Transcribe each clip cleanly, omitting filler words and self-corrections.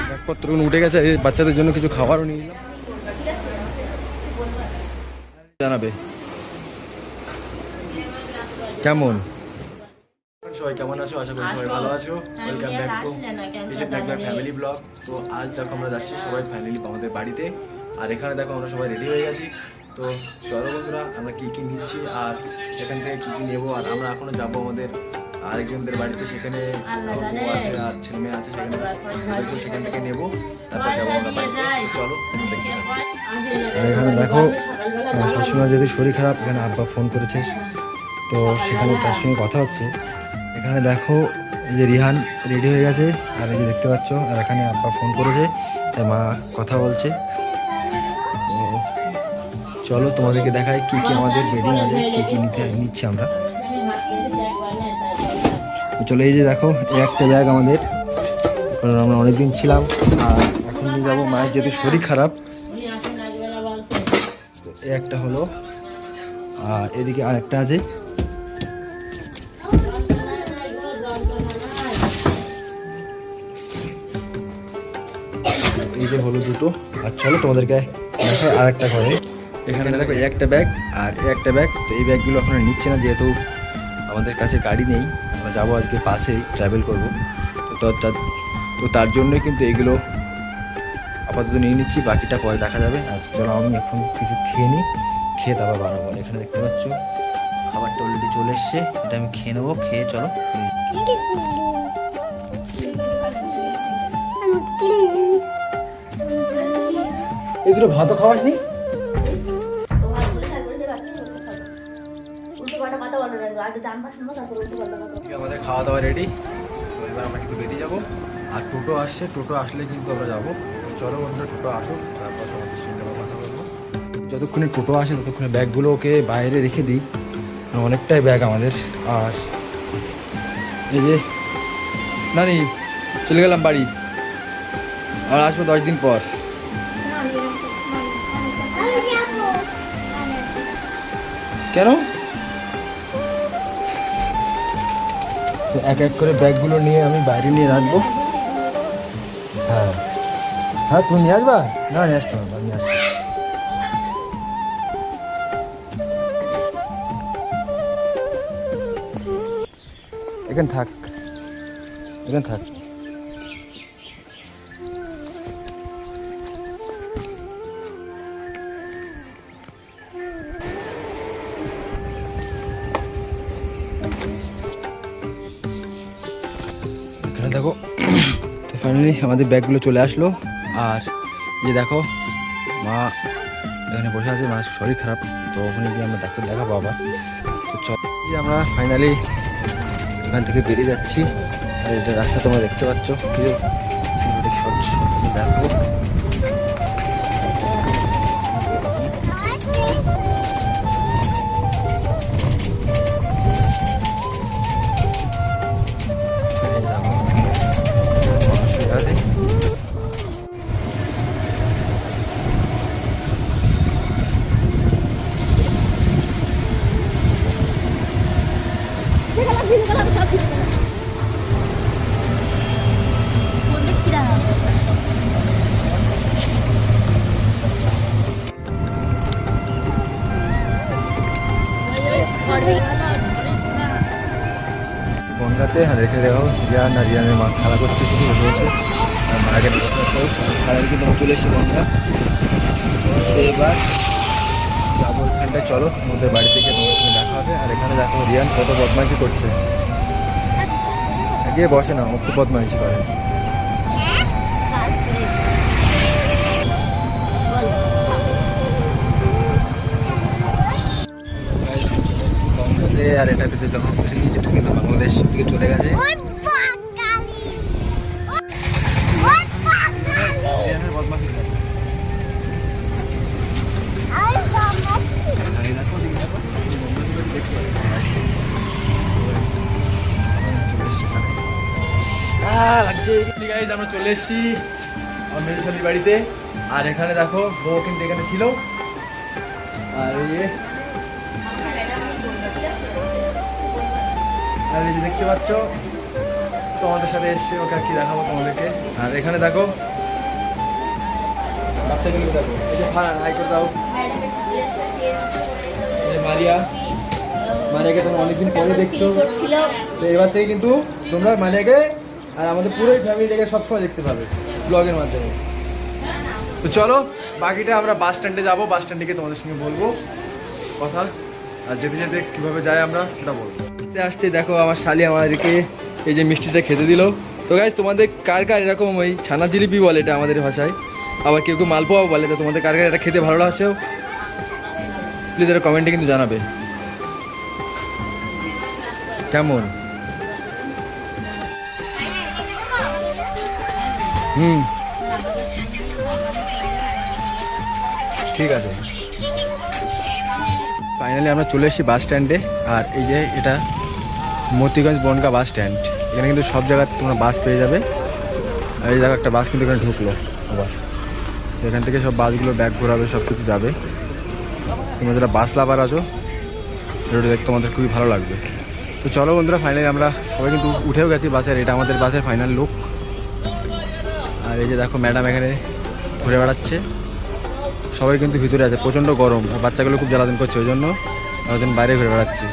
ব্যাগপত্রগুলো উঠে গেছে, বাচ্চাদের জন্য কিছু খাবারও নিয়ে নিলাম। জানাবে কেমন সবাই, কেমন আছো? আশা করি সবাই ভালো আছো। Welcome back to family blog. তো আজ দেখো আমরা যাচ্ছি সবাই ফাইনালি আমাদের বাড়িতে, আর এখানে দেখো আমরা সবাই রেডি হয়ে গেছি। তো চলো বন্ধুরা, আমরা কী কী নিচ্ছি আর এখান থেকে কী কী নেবো, আর আমরা এখনো যাবো আমাদের আরেকজনদের বাড়িতে, সেখানে বউ আছে আর ছেলে মেয়ে আছে, সেখানে সেখান থেকে নেবো, তারপর যাবো আমরা বাড়িতে। চলো দেখি। এখানে দেখো শাশুড়িমার যদি শরীর খারাপ, এখানে আব্বা ফোন করেছে, তো সেখানে তার সঙ্গে কথা হচ্ছে। এখানে দেখো এই যে রিহান রেডি হয়ে গেছে, আর এই যে দেখতে পাচ্ছ, আর এখানে আব্বা ফোন করেছে, তাই মা কথা বলছে। তো চলো তোমাদেরকে দেখাই কি কি আমাদের বেডিং আছে, কি কি নিচ্ছি আমরা। চলো এই যে দেখো, এই একটা ব্যাগ আমাদের, কারণ আমরা অনেকদিন ছিলাম, আর এখন নিয়ে যাবো মায়ের যেহেতু শরীর খারাপ। তো এই একটা হলো, আর এদিকে আরেকটা আছে। এই যে হলো দুটো। আর চলো তোমাদেরকে দেখো আর একটা ঘরে। এখানে দেখো এই একটা ব্যাগ আর এই একটা ব্যাগ। তো এই ব্যাগগুলো এখন নিচ্ছে না, যেহেতু আমাদের কাছে গাড়ি নেই, আমরা যাবো আজকে পাশেই ট্রাভেল করবো। তো তার জন্যই কিন্তু এগুলো আপাতত নিয়ে নিচ্ছি, বাকিটা পরে দেখা যাবে। আর চলো আমি এখন কিছু খেয়ে নিই, খেয়ে তারপর বানাবো। এখানে দেখতে পাচ্ছ খাবারটা অলরেডি চলে এসছে, এটা আমি খেয়ে নেবো। খেয়ে চলো। এই দুটো ভাতও খাওয়াস নি? আমাদের খাওয়া দাওয়া রেডি, তো এবার আমরা একটু বেরিয়ে যাবো। আর টোটো আসছে, টোটো আসলে কিন্তু আমরা যাবো। চলো বন্ধুরা, টোটো আসুক, তারপর তোমাদের সঙ্গে আবার কথা বলবো। যতক্ষণে টোটো আসে ততক্ষণে ব্যাগগুলো ওকে বাইরে রেখে দিই, অনেকটাই ব্যাগ আমাদের। আর এই যে নানি চলে গেলাম বাড়ি, আর আসবো 10 দিন পর। কেন? তো এক এক করে ব্যাগগুলো নিয়ে আমি বাইরে নিয়ে রাখবো। হ্যাঁ হ্যাঁ, তুমি নিয়ে আসবা? না নিয়ে আসতে হবে, আমি আসছি। এখানে থাক, এখানে থাক। এখানে দেখো, তো ফাইনালি আমাদের ব্যাগগুলো চলে আসলো। আর যে দেখো মা এখানে বসে আছে, মার শরীর খারাপ, তো ওখানে গিয়ে আমরা দেখাবো আবার। তো চল আমরা ফাইনালি এখান থেকে বেরিয়ে যাচ্ছি। আর এটা রাস্তা তোমরা দেখতে পাচ্ছ, কিছু সিনেমেটিক শট দেখো। গঙ্গাতে রেখে দেখো রিয়ান আর রিয়ানের মা খেলা করছে, শুধু বসে বসে। আর মাকে খেলার কিন্তু চলে এসে গঙ্গা। এবার যাবো ওইখানটায়, চলো আমাদের বাড়ি থেকে তোমার সঙ্গে দেখা হবে। আর এখানে দেখো রিয়ান কত বদমাইশি করছে, গিয়ে বসে না, ও খুব বদমাইশি করে। আর এটা পেছে যখন যেটা কিন্তু বাংলাদেশ থেকে চলে গেছে। আমরা চলে এসেছি আমার মেজো শালির বাড়িতে। আর এখানে দেখো বউ কিন্তু এখানে ছিল। আর এই যে দেখতে পাচ্ছ তো আমাদের সাথে এসছে, ওকে আর কি দেখাবো তোমাদেরকে। আর এখানে দেখো বাচ্চাগুলো দেখো, এই যে ফারান, হাই করে দাও। এই যে মারিয়া, মারিয়াকে তোমরা অনেকদিন পরে দেখছো, তো এবার থেকে কিন্তু তোমরা মারিয়াকে আর আমাদের পুরো ফ্যামিলিটাকে সবসময় দেখতে পাবে ব্লগের মাধ্যমে। তো চলো বাকিটা আমরা বাস স্ট্যান্ডে যাবো, বাস স্ট্যান্ডে গিয়ে তোমাদের সঙ্গে বলবো কথা, আর যেতে যেতে কীভাবে যায় আমরা সেটা বলবো। আসতে আসতে দেখো আমার শালি আমাদেরকে এই যে মিষ্টিটা খেতে দিল। তো গাইজ তোমাদের কার কার এরকম ওই ছানা জিলিপি বলে এটা আমাদের ভাষায়, আবার কেউ কেউ মালপোয়াও বলে, তো তোমাদের কার কার এটা খেতে ভালো লাগছেও প্লিজ এটা কমেন্টে কিন্তু জানাবে কেমন। ঠিক আছে, ফাইনালি আমরা চলে এসেছি বাস স্ট্যান্ডে। আর এই যে এটা মতিগঞ্জ বনগা বাস স্ট্যান্ড, এখানে কিন্তু সব জায়গায় তোমরা বাস পেয়ে যাবে। আর এই জায়গায় একটা বাস কিন্তু এখানে ঢুকলো আবার, এখান থেকে সব বাসগুলো ব্যাক ঘোরাবে, সব কিছু যাবে। তোমরা যারা বাস লাভার আছো ভিডিওটা দেখতে তোমাদের খুবই ভালো লাগবে। তো চলো বন্ধুরা, ফাইনালি আমরা সবাই কিন্তু উঠেও গেছি বাসের, এটা আমাদের বাসের ফাইনাল লুক। আর এই যে দেখো ম্যাডাম এখানে ঘুরে বেড়াচ্ছে, সবাই কিন্তু ভিতরে আছে, প্রচণ্ড গরম আর বাচ্চাগুলো খুব জ্বালাতন করছে, ওই জন্য আমরা বাইরে ঘুরে বেড়াচ্ছি।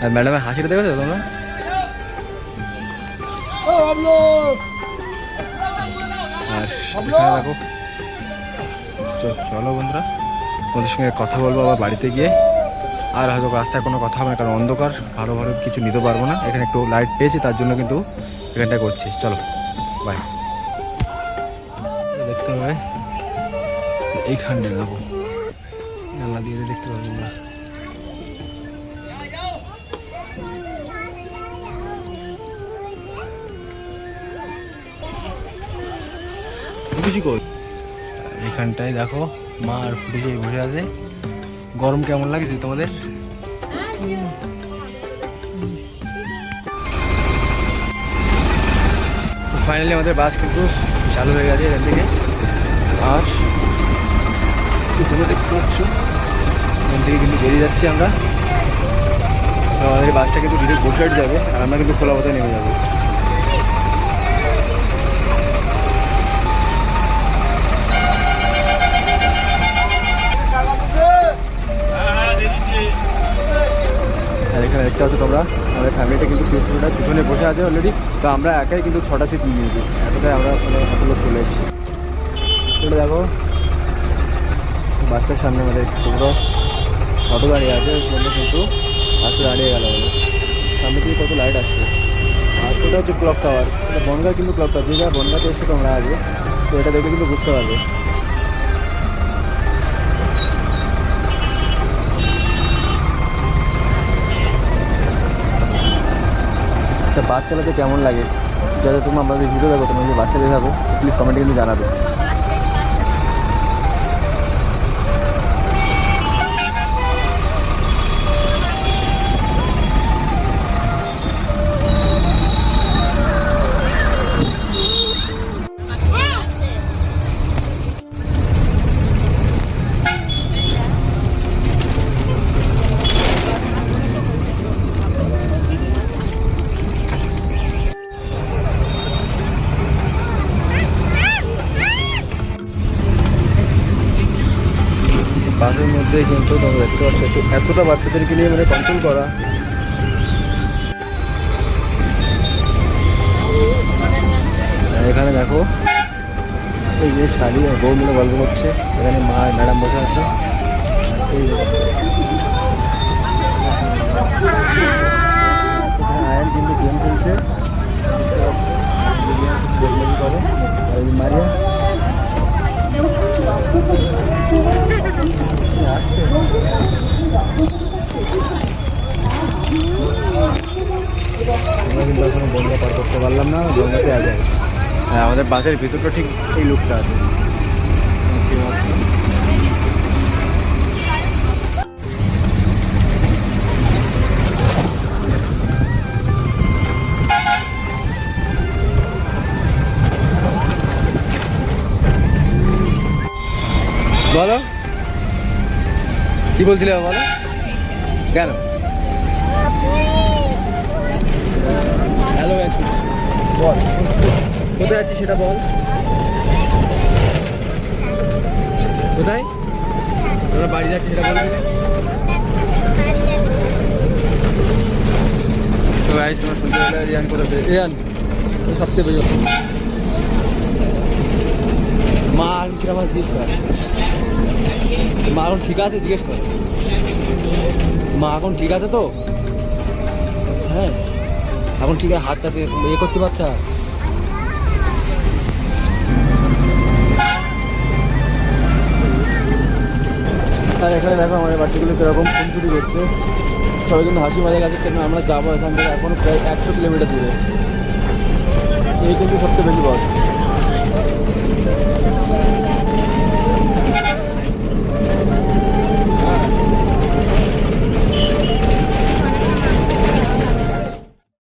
আর ম্যাডামের হাসিটা দেখেছো তোমরা? আর এখানে দেখো, চলো বন্ধুরা তোমাদের সঙ্গে কথা বলবো আবার বাড়িতে গিয়ে। আর হয়তো রাস্তায় কোনো কথা হবে না, কারণ অন্ধকার, ভালো ভালো কিছু নিতে পারবো না। এখানে একটু লাইট পেয়েছি তার জন্য কিন্তু এখানটা করছি। চলো বাই। দেখতে হবে এইখানটা যাবো, জানলা দিয়ে দেখতে পাবো আমরা। এখানটায় দেখো মা আর ফুটে বসে আছে। গরম কেমন লাগছে তোমাদের? ফাইনালি আমাদের বাস কিন্তু চালু হয়ে গেছে এখান থেকে। আর তোমরা দেখতে পাচ্ছ এখান থেকে কিন্তু বেরিয়ে যাচ্ছি আমরা। আমাদের বাসটা কিন্তু ডিরেক্ট গোসাইড যাবে, আর আমরা কিন্তু খোলা পথে নেমে যাবো। আর এখানে দেখতে পাচ্ছ তোমরা আমাদের ফ্যামিলিটা কিন্তু পিছনে বসে আছে অলরেডি। তো আমরা একাই কিন্তু 6টা সিট নিয়ে নিয়েছি, এতটাই আমরা এত লোক চলে এসেছি। চলে দেখো বাসটার সামনে আমাদের পুরো অটো দাঁড়িয়ে আছে, কিন্তু বাসটা দাঁড়িয়ে গেল বলে। সামনে থেকে কত লাইট আসছে। আর এটা হচ্ছে ক্লক টাওয়ার, এটা বনগাঁ কিন্তু ক্লক টাওয়ার, যে যা বনগাঁতে এসে তোমরা আগে, তো এটা দেখে কিন্তু বুঝতে পারবে। আচ্ছা বাস চালাতে কেমন লাগে, যাতে তোমরা আমাদের ভিডিও দেখো, তোমরা যদি বাস চালিয়ে থাকো প্লিজ কমেন্টে কিন্তু জানাবে। বাসের মধ্যে কিন্তু তোমরা দেখতে পাচ্ছ এতটা বাচ্চাদেরকে নিয়ে মানে কন্ট্রোল করা। এখানে দেখো এই যে শাড়ি আর বউ মিলে গল্প করছে, এখানে মা ম্যাডাম বসে আছে। আয়ান কিন্তু গেম খেলছে করে, আর মারিয়া আমরা কিন্তু এখনো বনগা পার করতে পারলাম না, বনগাতে আগে। হ্যাঁ আমাদের বাসের ভিতরটা ঠিক এই লুকটা আছে। বলো কি বলছিলে বলো, কেন? হ্যালো বল কোথায় যাচ্ছিস সেটা বল। কোথায় তোরা বাড়ি যাচ্ছিস সেটা বলবি। তো গাইস তোমরা শুনতে পেলে রিয়ান কোথায় রিয়ান সবচেয়ে বেশি মা কিরকম জিজ্ঞেস কর, মা এখন ঠিক আছে জিজ্ঞেস কর, মা এখন ঠিক আছে তো? হ্যাঁ এখন ঠিক আছে, হাতটাকে ইয়ে করতে পারছে। আর এখানে দেখো আমাদের বাচ্চাগুলো কীরকম ফোন চুরি করছে। সবাই কিন্তু হাসি মজা গেছে, কেন আমরা যাবো এখান থেকে এখনো প্রায় 100 কিলোমিটার দূরে। এই কিন্তু সবচেয়ে বেশি বড়।